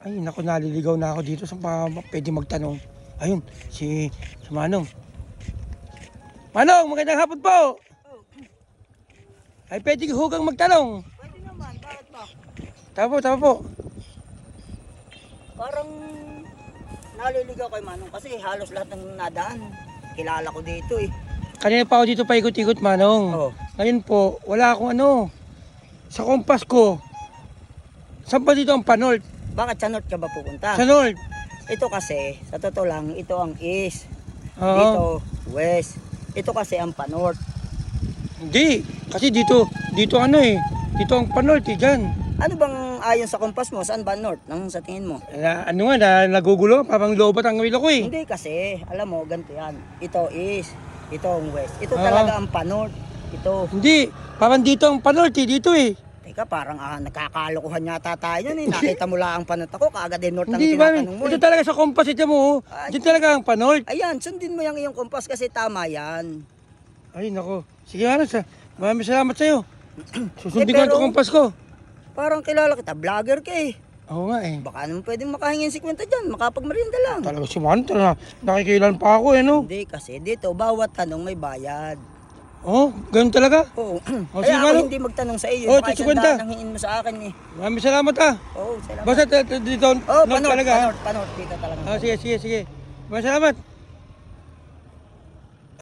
Ay, naku, naliligaw na ako dito. Saan pa pwede magtanong? Ayun, si Manong. Manong, magandang hapon po. Ay, pwede hugang magtanong. Pwede naman, bakit ba? Tama po. Parang naliligaw kay Manong kasi halos lahat ng nadaan. Kilala ko dito eh. Kanina pa ako dito paikot-ikot, Manong. Oo. Ngayon po, wala akong sa kompas ko. Saan ba dito ang pa-north? Bakit sa north ka ba pupunta? Sa north. Ito kasi, sa totoo lang, ito ang east. Oo. Dito, west. Ito kasi ang pa-north. Hindi. Kasi dito Dito ang pa-north dyan. Ano bang ayon sa kompas mo? Saan ba north? Nang sa tingin mo? Nagugulo. Parang lobat ang wilo ko eh. Hindi kasi, alam mo, ganito yan. Ito east, ito ang west. Ito Oo. talaga ang pa-north. Ito. Hindi. Parang dito ang pa-north dito eh. Teka, parang nagkakalokohan yata tayo nun eh. Nakita mo lang ang panot ako, kaagad din north ang Hindi ba? tinatanong mo Ito eh. talaga sa kompas ito mo. Ay. Dito talaga ang pa-north. Ayan, sundin mo yung iyong kompas kasi tama yan. Ay, nako. Sige, maraming salamat sa'yo. Susundin Eh, ko pero- ang kompas ko. Parang kilala kita, vlogger ka eh. Oo nga eh. Baka naman pwedeng makahingin si Kwenta dyan, makapagmerienda lang. Talaga si Juan, nakikilan pa ako eh, no? Hindi kasi dito, bawat tanong may bayad. Oh, ganun talaga? Oo. O, Kaya sige, ako ano? hindi magtanong sa iyo. Oh, Baka ito si isang Kwenta. daan ang hingin mo sa akin eh. Maraming salamat ah. Oo, salamat. Basta dito, Oh, north talaga ha. panort, dito talaga. Sige. Maraming salamat.